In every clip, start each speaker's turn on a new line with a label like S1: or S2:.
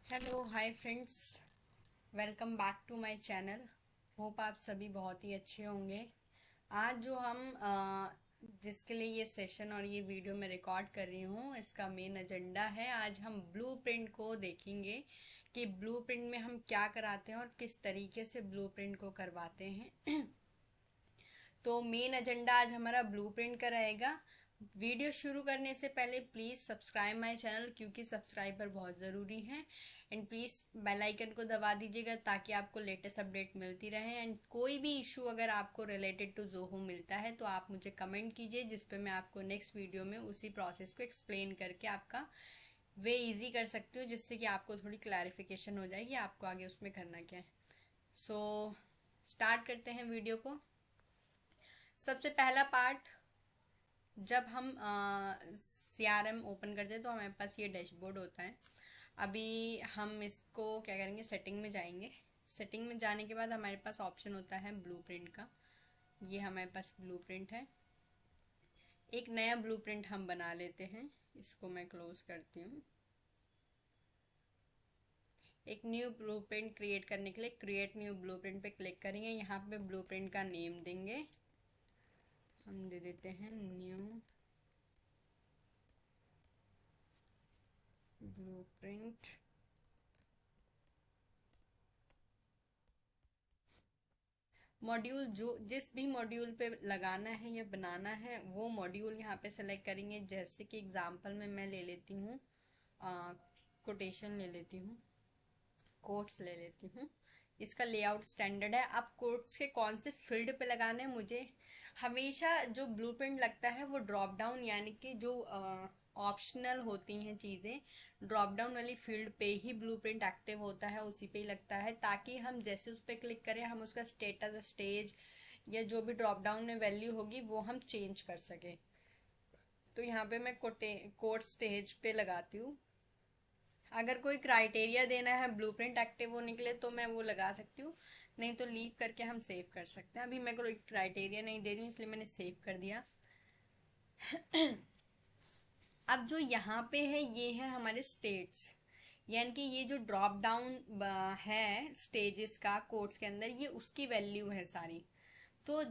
S1: Hello hi friends, welcome back to my channel. Hope आप सभी बहुत ही अच्छे होंगे। आज जो हम जिसके लिए ये सेशन और ये वीडियो मैं रिकॉर्ड कर रही हूँ, इसका मेन एजेंडा है आज हम ब्लूप्रिंट को देखेंगे कि ब्लूप्रिंट में हम क्या कराते हैं और किस तरीके से ब्लूप्रिंट को करवाते हैं। तो मेन एजेंडा आज हमारा ब्लूप्रिंट का रहेगा। वीडियो शुरू करने से पहले प्लीज़ सब्सक्राइब माय चैनल, क्योंकि सब्सक्राइबर बहुत ज़रूरी है। एंड प्लीज़ बेल आइकन को दबा दीजिएगा ताकि आपको लेटेस्ट अपडेट मिलती रहे। एंड कोई भी इशू अगर आपको रिलेटेड टू जोहो मिलता है तो आप मुझे कमेंट कीजिए, जिस पे मैं आपको नेक्स्ट वीडियो में उसी प्रोसेस को एक्सप्लेन करके आपका वे इजी कर सकती हूँ, जिससे कि आपको थोड़ी क्लैरिफिकेशन हो जाएगी आपको आगे उसमें करना क्या है। सो स्टार्ट करते हैं वीडियो को। सबसे पहला पार्ट, जब हम CRM ओपन करते हैं तो हमारे पास ये डैशबोर्ड होता है। अभी हम इसको क्या करेंगे, सेटिंग में जाएंगे। सेटिंग में जाने के बाद हमारे पास ऑप्शन होता है ब्लूप्रिंट का। ये हमारे पास ब्लूप्रिंट है। एक नया ब्लूप्रिंट हम बना लेते हैं। इसको मैं क्लोज करती हूँ। एक न्यू ब्लूप्रिंट क्रिएट करने के लिए क्रिएट न्यू ब्लूप्रिंट पे क्लिक करेंगे। यहाँ पे ब्लूप्रिंट का नेम देंगे। हम दे देते हैं न्यू ब्लूप्रिंट। मॉड्यूल जो जिस भी मॉड्यूल पे लगाना है या बनाना है वो मॉड्यूल यहाँ पे सेलेक्ट करेंगे। जैसे कि एग्जांपल में मैं ले लेती हूँ, कोटेशन ले लेती हूँ, कोट्स ले लेती हूँ। इसका लेआउट स्टैंडर्ड है। अब कोट्स के कौन से फील्ड पे लगाने हैं, मुझे हमेशा जो ब्लूप्रिंट लगता है वो ड्रॉप डाउन, यानी कि जो ऑप्शनल होती हैं चीज़ें, ड्रॉप डाउन वाली फील्ड पे ही ब्लूप्रिंट एक्टिव होता है, उसी पे ही लगता है, ताकि हम जैसे उस पर क्लिक करें हम उसका स्टेटस, स्टेज या जो भी ड्रॉप डाउन में वैल्यू होगी वो हम चेंज कर सकें। तो यहाँ पे मैं कोट स्टेज पे लगाती हूँ। अगर कोई क्राइटेरिया देना है ब्लूप्रिंट एक्टिव होने के लिए तो मैं वो लगा सकती हूँ, नहीं तो लीव करके हम सेव कर सकते हैं। अभी मैं कोई क्राइटेरिया नहीं दे रही हूँ इसलिए मैंने सेव कर दिया। अब जो यहाँ पे है ये है हमारे स्टेट्स, यानी कि ये जो ड्रॉप डाउन है स्टेजेस का कोड्स के अंदर, ये उसकी वैल्यू है सारी। तो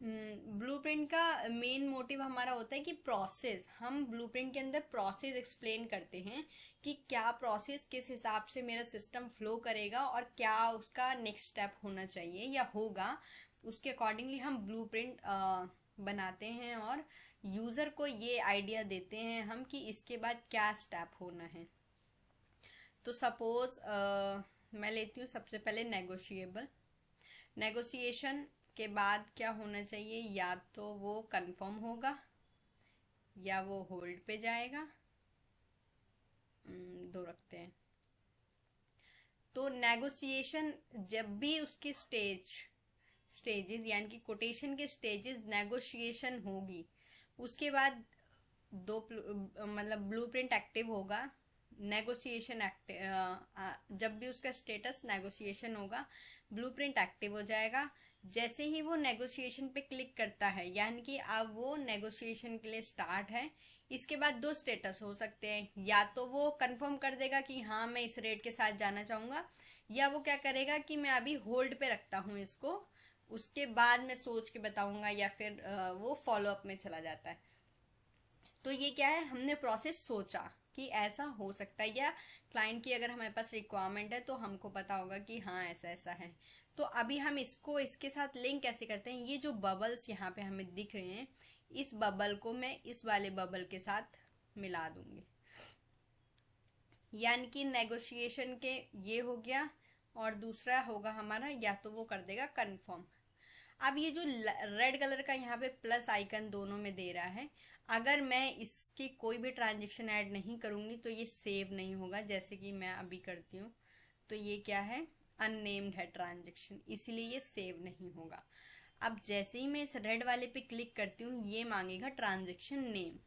S1: ब्लूप्रिंट का मेन मोटिव हमारा होता है कि प्रोसेस, हम ब्लूप्रिंट के अंदर प्रोसेस एक्सप्लेन करते हैं कि क्या प्रोसेस किस हिसाब से मेरा सिस्टम फ्लो करेगा और क्या उसका नेक्स्ट स्टेप होना चाहिए या होगा। उसके अकॉर्डिंगली हम ब्लूप्रिंट बनाते हैं और यूज़र को ये आइडिया देते हैं हम कि इसके बाद क्या स्टेप होना है। तो सपोज मैं लेती हूँ सबसे पहले नेगोशिएबल। नेगोशिएशन के बाद क्या होना चाहिए, या तो वो कंफर्म होगा या वो होल्ड पे जाएगा। दो रखते हैं। तो नेगोशिएशन जब भी उसकी स्टेजेस यानी कि कोटेशन के स्टेजेस नेगोशिएशन होगी, उसके बाद दो मतलब ब्लूप्रिंट एक्टिव होगा। नेगोशिएशन एक्टिव जब भी उसका स्टेटस नेगोशिएशन होगा ब्लूप्रिंट एक्टिव हो जाएगा। जैसे ही वो नेगोशिएशन पे क्लिक करता है, यानी कि अब वो नेगोशिएशन के लिए स्टार्ट है। इसके बाद दो स्टेटस हो सकते हैं, या तो वो कंफर्म कर देगा कि हाँ मैं इस रेट के साथ जाना चाहूँगा, या वो क्या करेगा कि मैं अभी होल्ड पे रखता हूँ इसको, उसके बाद मैं सोच के बताऊंगा, या फिर वो फॉलोअप में चला जाता है। तो ये क्या है, हमने प्रोसेस सोचा कि ऐसा हो सकता है, या क्लाइंट की अगर हमारे पास रिक्वायरमेंट है तो हमको पता होगा कि हाँ ऐसा ऐसा है। तो अभी हम इसको इसके साथ लिंक कैसे करते हैं, ये जो बबल्स यहाँ पे हमें दिख रहे हैं, इस बबल को मैं इस वाले बबल के साथ मिला दूंगी। यानी कि नेगोशिएशन के ये हो गया, और दूसरा होगा हमारा, या तो वो कर देगा कंफर्म। अब ये जो रेड कलर का यहाँ पे प्लस आइकन दोनों में दे रहा है, अगर मैं इसकी कोई भी ट्रांजेक्शन ऐड नहीं करूँगी तो ये सेव नहीं होगा, जैसे कि मैं अभी करती हूँ। तो ये क्या है, अननेम्ड है ट्रांजेक्शन, इसीलिए ये सेव नहीं होगा। अब जैसे ही मैं इस रेड वाले पे क्लिक करती हूँ ये मांगेगा ट्रांजेक्शन नेम।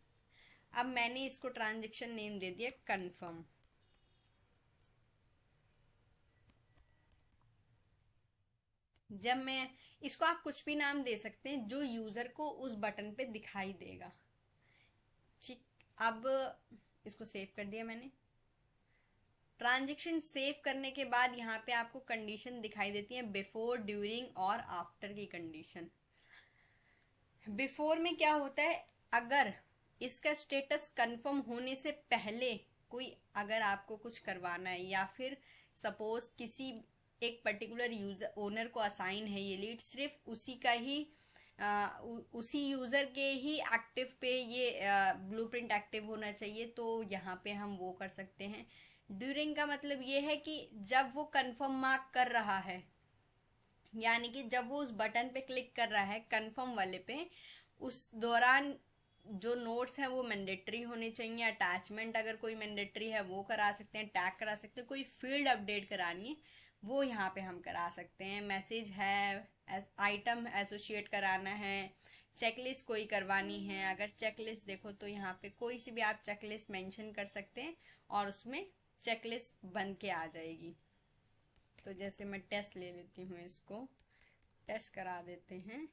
S1: अब मैंने इसको ट्रांजेक्शन नेम दे दिया कन्फर्म। जब मैं इसको, आप कुछ भी नाम दे सकते हैं जो यूज़र को उस बटन पे दिखाई देगा। ठीक, अब इसको सेव कर दिया मैंने। ट्रांजेक्शन सेव करने के बाद यहाँ पे आपको कंडीशन दिखाई देती है, बिफोर, ड्यूरिंग और आफ्टर की कंडीशन। बिफोर में क्या होता है, अगर इसका स्टेटस कंफर्म होने से पहले कोई, अगर आपको कुछ करवाना है या फिर सपोज किसी एक पर्टिकुलर यूजर ओनर को असाइन है ये लीड, सिर्फ उसी का ही उसी यूजर के ही एक्टिव पे ये ब्लूप्रिंट एक्टिव होना चाहिए, तो यहाँ पे हम वो कर सकते हैं। ड्यूरिंग का मतलब ये है कि जब वो कंफर्म मार्क कर रहा है, यानी कि जब वो उस बटन पे क्लिक कर रहा है कंफर्म वाले पे, उस दौरान जो नोट्स हैं वो मैंडेटरी होने चाहिए। अटैचमेंट अगर कोई मैंडेटरी है वो करा सकते हैं, टैग करा सकते हैं, कोई फील्ड अपडेट करानी है वो यहाँ पे हम करा सकते हैं। मैसेज है, आइटम एसोसिएट कराना है, चेकलिस्ट कोई करवानी है, अगर चेकलिस्ट देखो तो यहाँ पे कोई सी भी आप चेकलिस्ट मेंशन कर सकते हैं और उसमें चेकलिस्ट बन के आ जाएगी। तो जैसे मैं टेस्ट ले लेती हूँ, इसको टेस्ट करा देते हैं।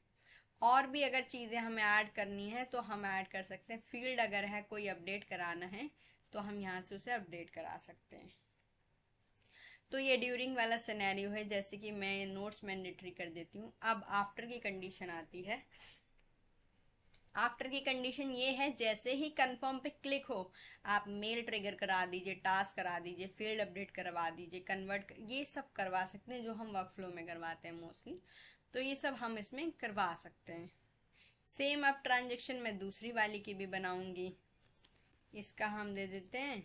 S1: और भी अगर चीज़ें हमें ऐड करनी है तो हम ऐड कर सकते हैं। फील्ड अगर है कोई अपडेट कराना है तो हम यहाँ से उसे अपडेट करा सकते हैं। तो ये ड्यूरिंग वाला सिनेरियो है, जैसे कि मैं नोट्स मैंडेटरी कर देती हूँ। अब आफ्टर की कंडीशन आती है। आफ्टर की कंडीशन ये है, जैसे ही कंफर्म पे क्लिक हो आप मेल ट्रिगर करा दीजिए, टास्क करा दीजिए, फील्ड अपडेट करवा दीजिए, कन्वर्ट, ये सब करवा सकते हैं जो हम वर्कफ्लो में करवाते हैं मोस्टली। तो ये सब हम इसमें करवा सकते हैं। सेम अब ट्रांजेक्शन मैं दूसरी वाली की भी बनाऊंगी। इसका हम दे देते हैं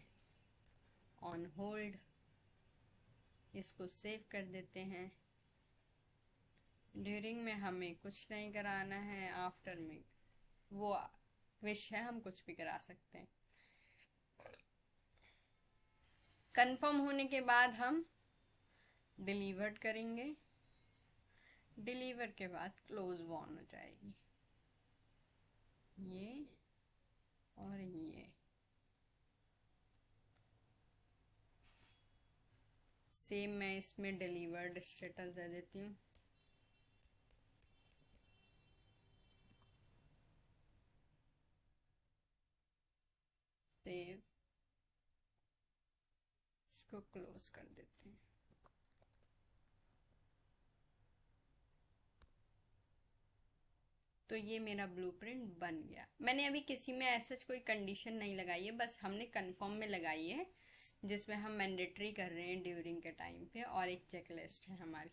S1: ऑन होल्ड, इसको सेव कर देते हैं। ड्यूरिंग में हमें कुछ नहीं कराना है, आफ्टर में वो विश है हम कुछ भी करा सकते हैं। कंफर्म होने के बाद हम डिलीवर्ड करेंगे, डिलीवर के बाद क्लोज ऑन हो जाएगी ये और ये। सेम मैं इसमें डिलीवर्ड स्टेटस दे देती हूँ। सेव, इसको क्लोज कर देते हैं। तो ये मेरा ब्लूप्रिंट बन गया। मैंने अभी किसी में ऐसा कोई कंडीशन नहीं लगाई है, बस हमने कंफर्म में लगाई है जिसमें हम मैंडेटरी कर रहे हैं ड्यूरिंग के टाइम पे, और एक चेकलिस्ट है हमारी।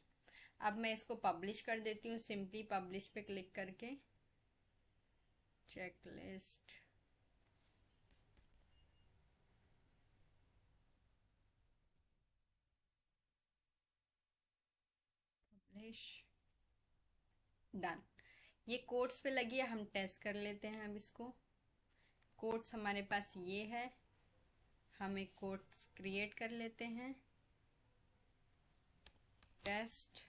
S1: अब मैं इसको पब्लिश कर देती हूँ, सिंपली पब्लिश पे क्लिक करके। Checklist publish, done. ये कोड्स पे लगी है, हम टेस्ट कर लेते हैं। अब इसको कोड्स हमारे पास ये है, हम एक कोड्स क्रिएट कर लेते हैं। टेस्ट,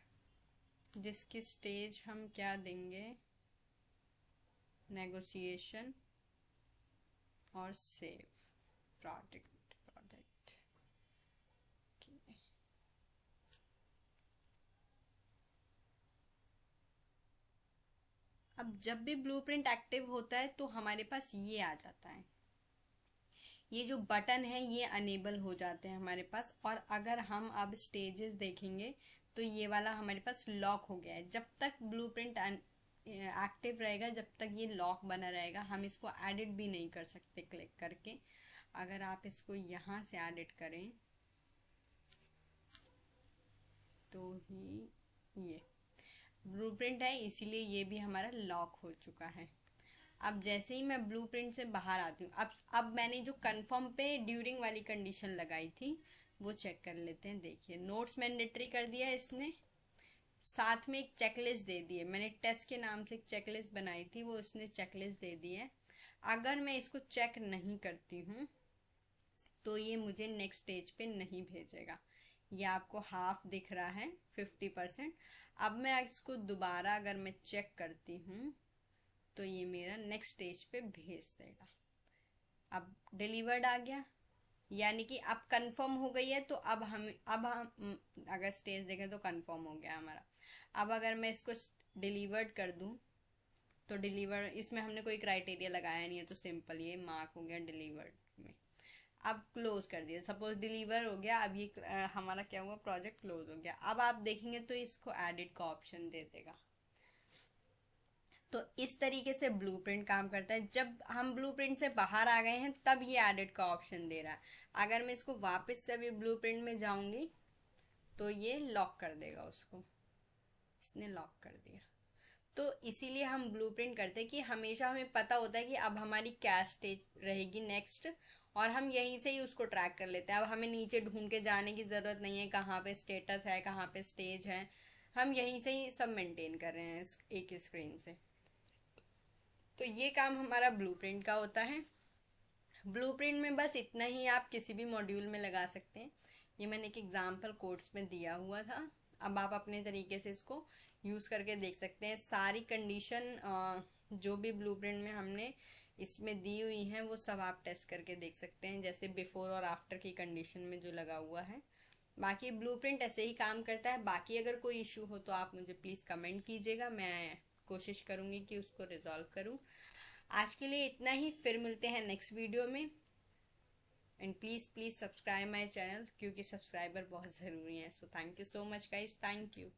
S1: जिसकी स्टेज हम क्या देंगे, नेगोशिएशन और सेव प्रोडक्ट। अब जब भी ब्लूप्रिंट एक्टिव होता है तो हमारे पास ये आ जाता है, ये जो बटन है ये अनेबल हो जाते हैं हमारे पास। और अगर हम अब स्टेजेस देखेंगे तो ये वाला हमारे पास लॉक हो गया है। जब तक ब्लूप्रिंट एक्टिव रहेगा, जब तक ये लॉक बना रहेगा, हम इसको एडिट भी नहीं कर सकते क्लिक करके। अगर आप इसको यहाँ से एडिट करें तो ही ये ब्लूप्रिंट है, इसीलिए ये भी हमारा लॉक हो चुका है। अब जैसे ही मैं ब्लूप्रिंट से बाहर आती हूँ, अब मैंने जो कंफर्म पे ड्यूरिंग वाली कंडीशन लगाई थी वो चेक कर लेते हैं। देखिए नोट्स मैंडेटरी कर दिया है इसने, साथ में एक चेकलिस्ट दे दी है। मैंने टेस्ट के नाम से एक चेकलिस्ट बनाई थी, वो इसने चेकलिस्ट दे दी है। अगर मैं इसको चेक नहीं करती हूँ तो ये मुझे नेक्स्ट स्टेज पे नहीं भेजेगा। ये आपको हाफ दिख रहा है, 50%। अब मैं इसको दोबारा अगर मैं चेक करती हूँ तो ये मेरा नेक्स्ट स्टेज पे भेज देगा। अब डिलीवर्ड आ गया, यानी कि अब कंफर्म हो गई है। तो अब हम अगर स्टेज देखें तो कंफर्म हो गया हमारा। अब अगर मैं इसको डिलीवर्ड कर दूं तो डिलीवर, इसमें हमने कोई क्राइटेरिया लगाया नहीं है तो सिंपल ये मार्क हो गया डिलीवर्ड में। अब क्लोज कर दिया, सपोज डिलीवर हो गया, अब ये हमारा क्या हुआ, प्रोजेक्ट क्लोज हो गया। अब आप देखेंगे तो इसको एडिट का ऑप्शन दे देगा। तो इस तरीके से ब्लूप्रिंट काम करता है। जब हम ब्लूप्रिंट से बाहर आ गए हैं तब ये एडिट का ऑप्शन दे रहा है। अगर मैं इसको वापस से अभी ब्लूप्रिंट में जाऊंगी तो ये लॉक कर देगा उसको, इसने लॉक कर दिया। तो इसीलिए हम ब्लूप्रिंट करते हैं कि हमेशा हमें पता होता है कि अब हमारी क्या स्टेज रहेगी नेक्स्ट, और हम यहीं से ही उसको ट्रैक कर लेते हैं। अब हमें नीचे ढूंढ के जाने की ज़रूरत नहीं है, कहाँ पे स्टेटस है, कहाँ पे स्टेज है, हम यहीं से ही सब मेंटेन कर रहे हैं एक स्क्रीन से। तो ये काम हमारा ब्लूप्रिंट का होता है। ब्लूप्रिंट में बस इतना ही आप किसी भी मॉड्यूल में लगा सकते हैं। ये मैंने एक एग्जांपल कोर्स में दिया हुआ था। अब आप अपने तरीके से इसको यूज़ करके देख सकते हैं। सारी कंडीशन जो भी ब्लूप्रिंट में हमने इसमें दी हुई हैं वो सब आप टेस्ट करके देख सकते हैं, जैसे बिफोर और आफ्टर की कंडीशन में जो लगा हुआ है। बाकी ब्लूप्रिंट ऐसे ही काम करता है। बाकी अगर कोई इशू हो तो आप मुझे प्लीज़ कमेंट कीजिएगा, मैं कोशिश करूँगी कि उसको रिजॉल्व करूँ। आज के लिए इतना ही, फिर मिलते हैं नेक्स्ट वीडियो में। And please subscribe my channel, क्योंकि सब्सक्राइबर बहुत ज़रूरी है। So thank you so much guys, thank you.